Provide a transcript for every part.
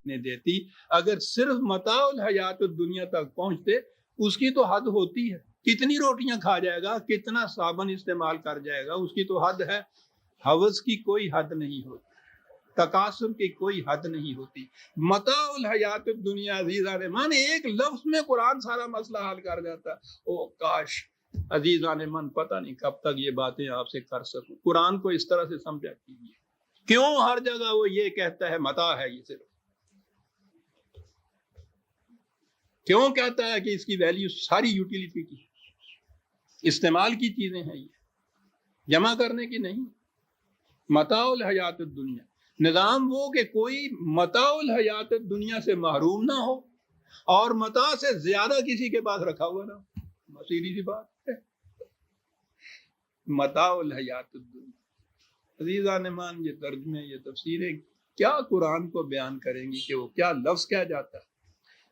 نے دیتی، اگر صرف متاع الحیات الدنیا تک پہنچتے اس کی تو حد ہوتی ہے، کتنی روٹیاں کھا جائے گا، کتنا صابن استعمال کر جائے گا، اس کی تو حد ہے۔ ہوس کی کوئی حد نہیں ہوتی، تکاثر کی کوئی حد نہیں ہوتی۔ متاع الحیات الدنیا عزیزان من، ایک لفظ میں قرآن سارا مسئلہ حل کر جاتا۔ او کاش عزیزان من پتہ نہیں کب تک یہ باتیں آپ سے کر سکوں۔ قرآن کو اس طرح سے سمجھا کیجیے، کیوں ہر جگہ وہ یہ کہتا ہے متاع ہے، یہ صرف کیوں کہتا ہے کہ اس کی ویلیو ساری یوٹیلیٹی کی، استعمال کی چیزیں ہیں، یہ جمع کرنے کی نہیں۔ متاع الحیات الدنیا، نظام وہ کہ کوئی متاع الحیات الدنیا سے محروم نہ ہو اور متاع سے زیادہ کسی کے پاس رکھا ہوا نہ ہو، سیدھی سی بات ہے۔ متاع الحیات الدنیا، عزیزان مان، یہ ترجمے، یہ تفسیریں کیا قرآن کو بیان کریں گی کہ وہ کیا لفظ کیا جاتا ہے۔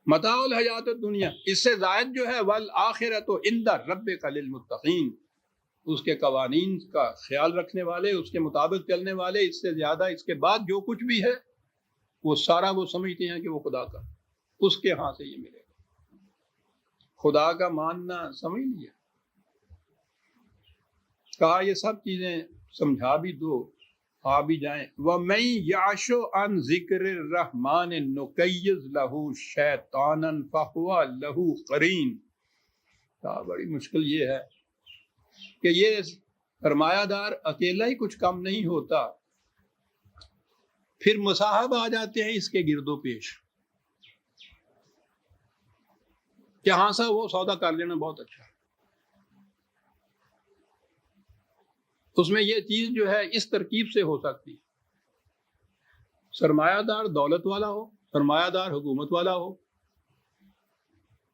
متاع الحیات الدنیا، اس سے زائد جو ہے والآخرۃ عند ربک للمتقین، اس کے قوانین کا خیال رکھنے والے، اس کے مطابق چلنے والے، اس سے زیادہ اس کے بعد جو کچھ بھی ہے وہ سارا وہ سمجھتے ہیں کہ وہ خدا کا، اس کے ہاں سے یہ ملے گا۔ خدا کا ماننا سمجھ لیا، کہا یہ سب چیزیں سمجھا بھی دو، آ بھی جائیں۔ وَمَن يَعْشُ عَن ذِكْرِ الرَّحْمَٰنِ نُقَيِّضْ لَهُ شَيْطَانًا فَهُوَ لَهُ قَرِينٌ۔ کہا بڑی مشکل یہ ہے کہ یہ سرمایہ دار اکیلا ہی کچھ کم نہیں ہوتا، پھر مصاحب آ جاتے ہیں اس کے گرد و پیش کہ ہاں سا وہ سودا کر لینا بہت اچھا، اس میں یہ چیز جو ہے اس ترکیب سے ہو سکتی ہے۔ سرمایہ دار دولت والا ہو، سرمایہ دار حکومت والا ہو۔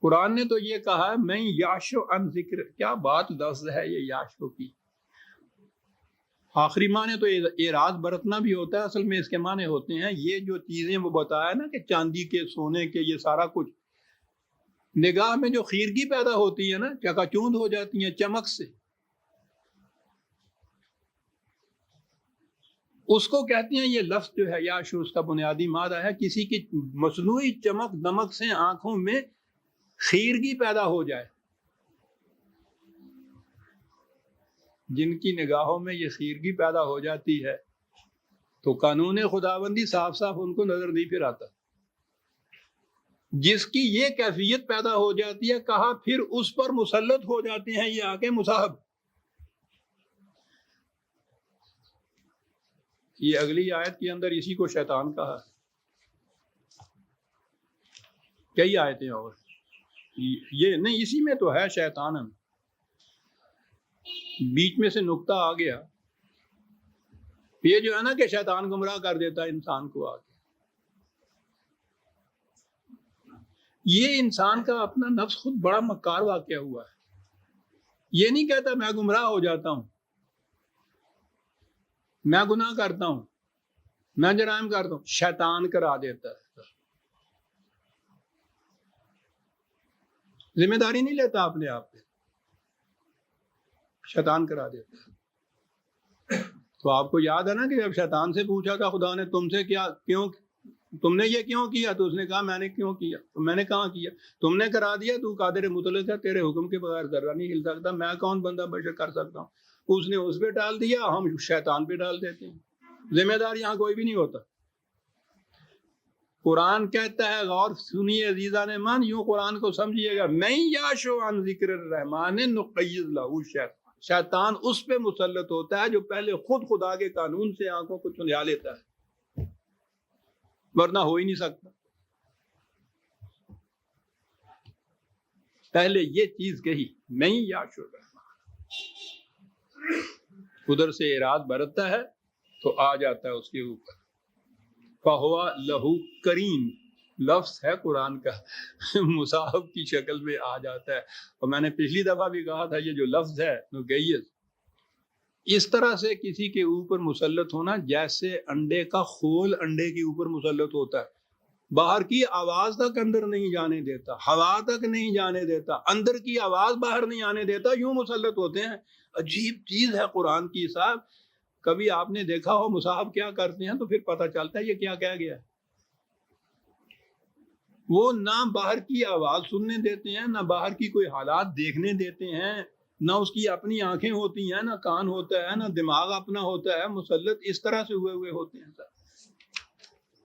قرآن نے تو یہ کہا ہے میں یاشو عن ذکر، کیا بات لفظ ہے یہ یاشو کی۔ آخری معنی تو اعراض برتنا بھی ہوتا ہے، اصل میں اس کے معنی ہوتے ہیں یہ جو چیزیں وہ بتایا نا کہ چاندی کے، سونے کے، یہ سارا کچھ نگاہ میں جو خیرگی پیدا ہوتی ہے نا، چکا چوند ہو جاتی ہیں چمک سے، اس کو کہتے ہیں یہ لفظ جو ہے یاشو، اس کا بنیادی مادہ ہے کسی کی مصنوعی چمک دمک سے آنکھوں میں خیرگی پیدا ہو جائے، جن کی نگاہوں میں یہ خیرگی پیدا ہو جاتی ہے تو قانون خداوندی صاف صاف ان کو نظر نہیں پھر آتا۔ جس کی یہ کیفیت پیدا ہو جاتی ہے، کہا پھر اس پر مسلط ہو جاتے ہیں یہ آگے مصاحب۔ یہ اگلی آیت کے اندر اسی کو شیطان کہا، کئی آیتیں اور یہ نہیں، اسی میں تو ہے شیطان، بیچ میں سے نقطہ آ گیا، یہ جو ہے نا کہ شیطان گمراہ کر دیتا ہے انسان کو آگے۔ یہ انسان کا اپنا نفس خود بڑا مکار واقعہ ہوا ہے، یہ نہیں کہتا میں گمراہ ہو جاتا ہوں، میں گناہ کرتا ہوں، میں جرائم کرتا ہوں، شیطان کرا دیتا ہے۔ ذمہ داری نہیں لیتا اپنے آپ پہ، شیطان کرا دیتا ہے۔ تو آپ کو یاد ہے نا کہ جب شیطان سے پوچھا تھا خدا نے تم سے کیوں تم نے یہ کیوں کیا، تو اس نے کہا میں نے کیوں کیا، تو میں نے کہاں کیا، تم نے کرا دیا، تو قادر مطلق ہے، تیرے حکم کے بغیر ذرہ نہیں ہل سکتا، میں کون بندہ بشر کر سکتا ہوں۔ اس نے اس پہ ڈال دیا، ہم شیطان پہ ڈال دیتے ہیں، ذمہ دار یہاں کوئی بھی نہیں ہوتا۔ قرآن کہتا ہے، غور سنیے عزیزان من، یوں قرآن کو سمجھیے گا، میں یاشو عن ذکر الرحمن نقیض لہ شیطان، شیطان اس پہ مسلط ہوتا ہے جو پہلے خود خدا کے قانون سے آنکھوں کو چنیا لیتا ہے، ورنہ ہو ہی نہیں سکتا۔ پہلے یہ چیز کہی، میں یاشو الرحمن، ادھر سے اعراض برتتا ہے تو آ جاتا ہے اس کے اوپر، فَهُوَ لَهُ قَرِينٌ، لفظ ہے قرآن کا، مصاحب کی شکل میں آ جاتا ہے۔ اور میں نے پچھلی دفعہ بھی کہا تھا یہ جو لفظ ہے نقیض، اس طرح سے کسی کے اوپر مسلط ہونا جیسے انڈے کا خول انڈے کے اوپر مسلط ہوتا ہے، باہر کی آواز تک اندر نہیں جانے دیتا، ہوا تک نہیں جانے دیتا، اندر کی آواز باہر نہیں آنے دیتا، یوں مسلط ہوتے ہیں۔ عجیب چیز ہے قرآن کی صاحب. کبھی آپ نے دیکھا ہو مصحف کیا کرتے ہیں تو پھر پتہ چلتا ہے یہ کیا کہہ گیا. وہ نہ باہر کی آواز سننے دیتے ہیں، نہ باہر کی کوئی حالات دیکھنے دیتے ہیں، نہ اس کی اپنی آنکھیں ہوتی ہیں، نہ کان ہوتا ہے، نہ دماغ اپنا ہوتا ہے. مسلط اس طرح سے ہوئے ہوتے ہیں.